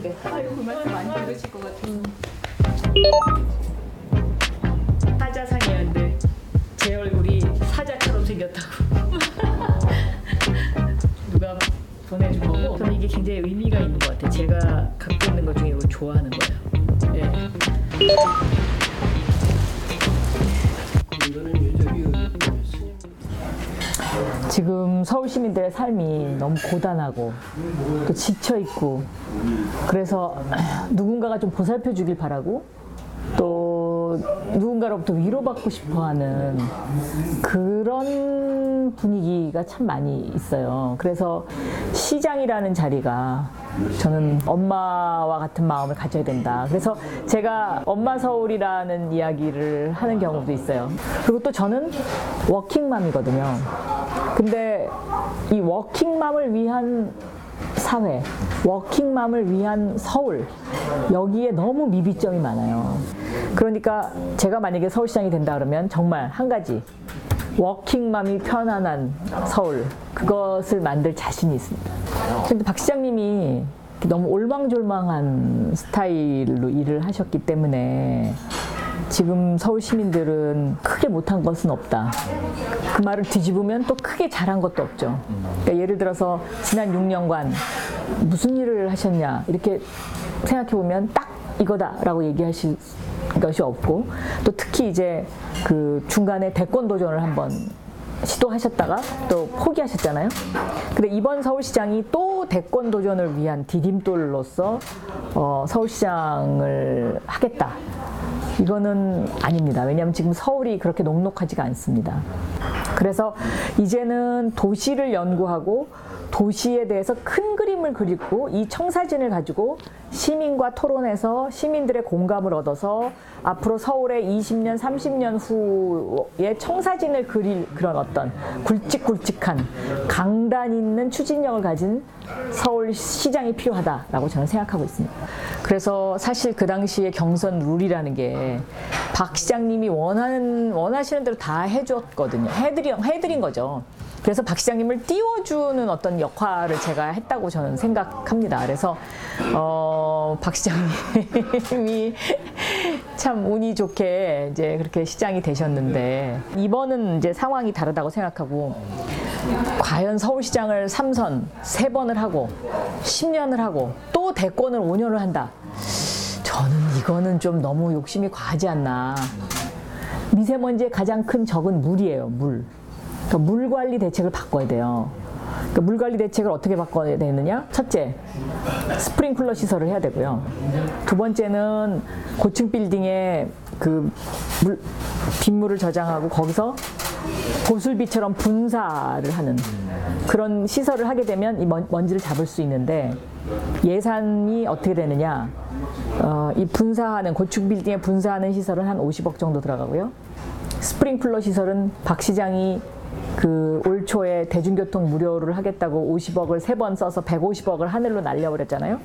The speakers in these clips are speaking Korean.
네. 아유, 그 말씀 많이 들으실 것 같아요. 사자상이었는데 제 얼굴이 사자처럼 생겼다고 누가 보내준 거고, 저는 이게 굉장히 의미가 있는 것 같아요. 제가 갖고 있는 것 중에 이걸 좋아하는 거예요. 네. 지금 서울 시민들의 삶이 너무 고단하고 또 지쳐 있고, 그래서 누군가가 좀 보살펴 주길 바라고 또 누군가로부터 위로받고 싶어하는 그런 분위기가 참 많이 있어요. 그래서 시장이라는 자리가 저는 엄마와 같은 마음을 가져야 된다. 그래서 제가 엄마 서울이라는 이야기를 하는 경우도 있어요. 그리고 또 저는 워킹맘이거든요. 근데 이 워킹맘을 위한 사회, 워킹맘을 위한 서울, 여기에 너무 미비점이 많아요. 그러니까 제가 만약에 서울시장이 된다 그러면 정말 한 가지, 워킹맘이 편안한 서울, 그것을 만들 자신이 있습니다. 근데 박 시장님이 너무 올망졸망한 스타일로 일을 하셨기 때문에 지금 서울 시민들은 크게 못한 것은 없다. 그 말을 뒤집으면 또 크게 잘한 것도 없죠. 그러니까 예를 들어서 지난 6년간 무슨 일을 하셨냐 이렇게 생각해보면 딱 이거다라고 얘기하실 것이 없고, 또 특히 이제 그 중간에 대권 도전을 한번 시도하셨다가 또 포기하셨잖아요. 근데 이번 서울시장이 또 대권 도전을 위한 디딤돌로서 서울시장을 하겠다. 이거는 아닙니다. 왜냐하면 지금 서울이 그렇게 녹록하지가 않습니다. 그래서 이제는 도시를 연구하고 도시에 대해서 큰 그림을 그리고 이 청사진을 가지고 시민과 토론해서 시민들의 공감을 얻어서 앞으로 서울의 20년, 30년 후에 청사진을 그릴 그런 어떤 굵직굵직한 강단 있는 추진력을 가진 서울시장이 필요하다라고 저는 생각하고 있습니다. 그래서 사실 그 당시에 경선 룰이라는 게 박 시장님이 원하시는 대로 다 해줬거든요. 해드린 거죠. 그래서 박 시장님을 띄워주는 어떤 역할을 제가 했다고 저는 생각합니다. 그래서 박 시장님이 참 운이 좋게 이제 그렇게 시장이 되셨는데, 이번은 이제 상황이 다르다고 생각하고, 과연 서울시장을 3선 3번을 하고 10년을 하고 또 대권을 5년을 한다. 저는 이거는 좀 너무 욕심이 과하지 않나. 미세먼지의 가장 큰 적은 물이에요. 물. 그러니까 물 관리 대책을 바꿔야 돼요. 그러니까 물 관리 대책을 어떻게 바꿔야 되느냐? 첫째, 스프링클러 시설을 해야 되고요. 두 번째는 고층 빌딩에 그 빗물을 저장하고 거기서 보슬비처럼 분사를 하는 그런 시설을 하게 되면 이 먼지를 잡을 수 있는데, 예산이 어떻게 되느냐? 이 분사하는 고층 빌딩에 분사하는 시설은 한 50억 정도 들어가고요. 스프링클러 시설은 박 시장이 그 올 초에 대중교통 무료를 하겠다고 50억을 3번 써서 150억을 하늘로 날려버렸잖아요.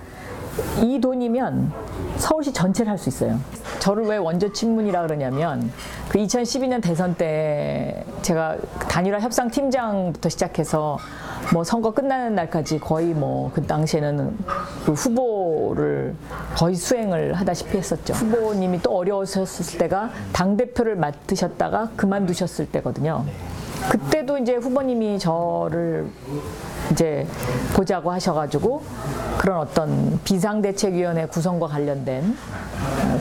이 돈이면 서울시 전체를 할 수 있어요. 저를 왜 원조 친문이라 그러냐면, 그 2012년 대선 때 제가 단일화 협상 팀장부터 시작해서 뭐 선거 끝나는 날까지 거의 뭐 그 당시에는 그 후보를 거의 수행을 하다시피 했었죠. 후보님이 또 어려우셨을 때가 당대표를 맡으셨다가 그만두셨을 때거든요. 그때도 이제 후보님이 저를 이제 보자고 하셔가지고 그런 어떤 비상대책위원회 구성과 관련된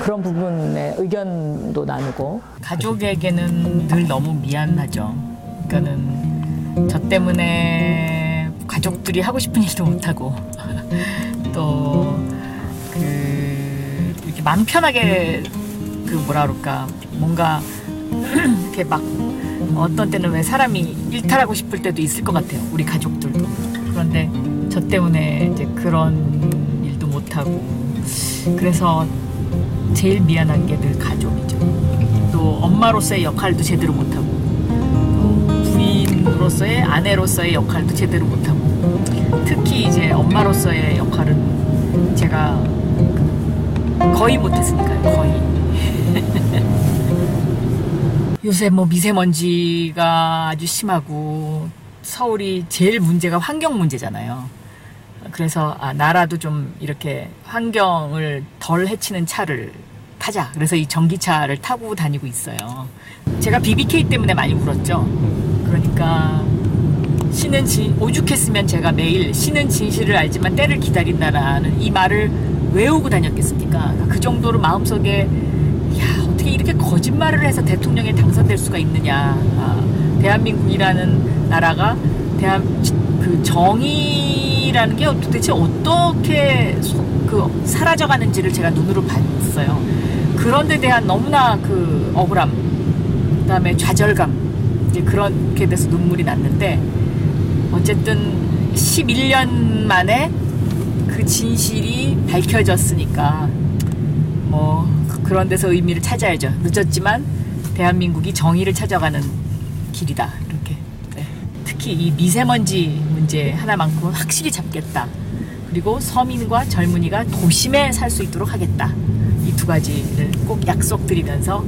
그런 부분에 의견도 나누고. 가족에게는 늘 너무 미안하죠. 그러니까는 저 때문에 가족들이 하고 싶은 일도 못하고 또 이렇게 마음 편하게 그 뭐라 그럴까, 뭔가 이렇게 막 어떤 때는 왜 사람이 일탈하고 싶을 때도 있을 것 같아요. 우리 가족들도. 그런데 저 때문에 이제 그런 일도 못하고, 그래서 제일 미안한 게 늘 가족이죠. 또 엄마로서의 역할도 제대로 못하고, 또 부인으로서의, 아내로서의 역할도 제대로 못하고, 특히 이제 엄마로서의 역할은 제가 거의 못했으니까요. 거의. 요새 뭐 미세먼지가 아주 심하고, 서울이 제일 문제가 환경 문제잖아요. 그래서 나라도 좀 이렇게 환경을 덜 해치는 차를 타자. 그래서 이 전기차를 타고 다니고 있어요. 제가 BBK 때문에 많이 울었죠. 그러니까 오죽했으면 제가 매일 신은 진실을 알지만 때를 기다린다라는 이 말을 외우고 다녔겠습니까? 그 정도로 마음속에 어떻게 이렇게 거짓말을 해서 대통령에 당선될 수가 있느냐. 대한민국이라는 나라가 그 정의라는 게 도대체 어떻게 사라져가는지를 제가 눈으로 봤어요. 그런 데 대한 너무나 그 억울함, 그다음에 좌절감, 이제 그렇게 돼서 눈물이 났는데, 어쨌든 11년 만에 그 진실이 밝혀졌으니까 뭐 그런 데서 의미를 찾아야죠. 늦었지만 대한민국이 정의를 찾아가는 길이다. 이렇게. 네. 특히 이 미세먼지 문제 하나만큼은 확실히 잡겠다. 그리고 서민과 젊은이가 도심에 살 수 있도록 하겠다. 이 두 가지를 꼭 약속드리면서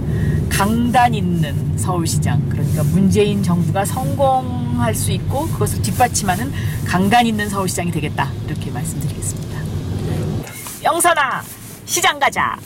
강단 있는 서울시장, 그러니까 문재인 정부가 성공할 수 있고 그것을 뒷받침하는 강단 있는 서울시장이 되겠다. 이렇게 말씀드리겠습니다. 영선아, 시장 가자.